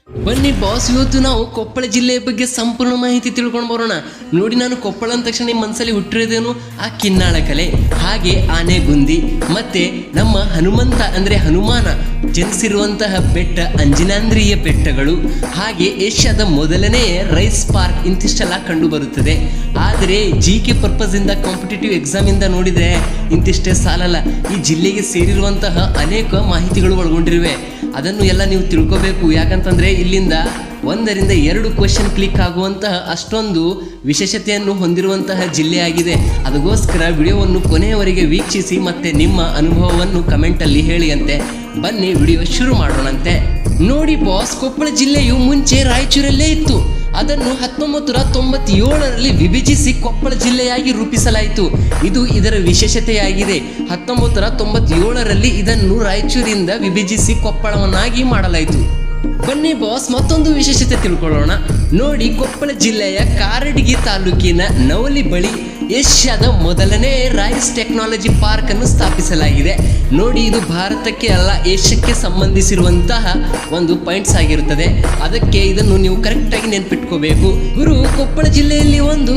ಬನ್ನಿ ಬಾಸ್, ಇವತ್ತು ನಾವು ಕೊಪ್ಪಳ ಜಿಲ್ಲೆಯ ಬಗ್ಗೆ ಸಂಪೂರ್ಣ ಮಾಹಿತಿ ತಿಳ್ಕೊಂಡು ಬರೋಣ. ನೋಡಿ, ನಾನು ಕೊಪ್ಪಳ ಅಂದ ತಕ್ಷಣ ನಿಮ್ಮ ಮನಸ್ಸಲ್ಲಿ ಹುಟ್ಟಿರೋದೇನು ಆ ಕಿನ್ನಾಳ ಕಲೆ, ಹಾಗೆ ಆನೆಗುಂದಿ, ಮತ್ತೆ ನಮ್ಮ ಹನುಮಂತ ಅಂದರೆ ಹನುಮಾನ ಜನಿಸಿರುವಂತಹ ಬೆಟ್ಟ ಅಂಜನಾದ್ರಿಯ ಬೆಟ್ಟಗಳು, ಹಾಗೆ ಏಷ್ಯಾದ ಮೊದಲನೇ ರೈಸ್ ಪಾರ್ಕ್ ಇಂತಿಷ್ಟೆಲ್ಲ ಕಂಡು ಬರುತ್ತದೆ. ಆದರೆ GK ಪರ್ಪಸ್ ಇಂದ ಕಾಂಪಿಟೇಟಿವ್ ಎಕ್ಸಾಮ್ ಇಂದ ನೋಡಿದರೆ ಇಂತಿಷ್ಟೇ ಸಾಲಲ್ಲ. ಈ ಜಿಲ್ಲೆಗೆ ಸೇರಿರುವಂತಹ ಅನೇಕ ಮಾಹಿತಿಗಳು ಒಳಗೊಂಡಿರುವೆ. ಅದನ್ನು ಎಲ್ಲ ನೀವು ತಿಳ್ಕೋಬೇಕು. ಯಾಕಂತಂದರೆ ಇಲ್ಲಿಂದ 1ರಿಂದ 2 ಕ್ವೆಶ್ಚನ್ ಕ್ಲಿಕ್ ಆಗುವಂತಹ ಅಷ್ಟೊಂದು ವಿಶೇಷತೆಯನ್ನು ಹೊಂದಿರುವಂತಹ ಜಿಲ್ಲೆಯಾಗಿದೆ. ಅದಕ್ಕೋಸ್ಕರ ವಿಡಿಯೋವನ್ನು ಕೊನೆಯವರೆಗೆ ವೀಕ್ಷಿಸಿ ಮತ್ತು ನಿಮ್ಮ ಅನುಭವವನ್ನು ಕಮೆಂಟಲ್ಲಿ ಹೇಳಿ ಅಂತೆ. ಬನ್ನಿ ವಿಡಿಯೋ ಶುರು ಮಾಡೋಣಂತೆ. ನೋಡಿ ಬಾಸ್, ಕೊಪ್ಪಳ ಜಿಲ್ಲೆಯು ಮುಂಚೆ ರಾಯಚೂರಲ್ಲೇ ಇತ್ತು. ಅದನ್ನು 1997ರಲ್ಲಿ ವಿಭಜಿಸಿ ಕೊಪ್ಪಳ ಜಿಲ್ಲೆಯಾಗಿ ರೂಪಿಸಲಾಯಿತು. ಇದು ಇದರ ವಿಶೇಷತೆಯಾಗಿದೆ. 1997ರಲ್ಲಿ ಇದನ್ನು ರಾಯಚೂರಿಂದ ವಿಭಜಿಸಿ ಕೊಪ್ಪಳವನ್ನಾಗಿ ಮಾಡಲಾಯಿತು. ಬನ್ನಿ ಬಾಸ್, ಮತ್ತೊಂದು ವಿಶೇಷತೆ ತಿಳ್ಕೊಳ್ಳೋಣ. ನೋಡಿ, ಕೊಪ್ಪಳ ಜಿಲ್ಲೆಯ ಕಾರಟಗಿ ತಾಲೂಕಿನ ನವಲಿ ಬಳಿ ಏಷ್ಯಾದ ಮೊದಲನೇ ರೈಸ್ ಟೆಕ್ನಾಲಜಿ ಪಾರ್ಕ್ ಅನ್ನು ಸ್ಥಾಪಿಸಲಾಗಿದೆ. ನೋಡಿ, ಇದು ಭಾರತಕ್ಕೆ ಅಲ್ಲ, ಏಷ್ಯಾಕ್ಕೆ ಸಂಬಂಧಿಸಿರುವಂತಹ ಒಂದು ಪಾಯಿಂಟ್ಸ್ ಆಗಿರುತ್ತದೆ. ಅದಕ್ಕೆ ಇದನ್ನು ನೀವು ಕರೆಕ್ಟಾಗಿ ನೆನ್ಪಿಟ್ಕೋಬೇಕು. ಗುರು, ಕೊಪ್ಪಳ ಜಿಲ್ಲೆಯಲ್ಲಿ ಒಂದು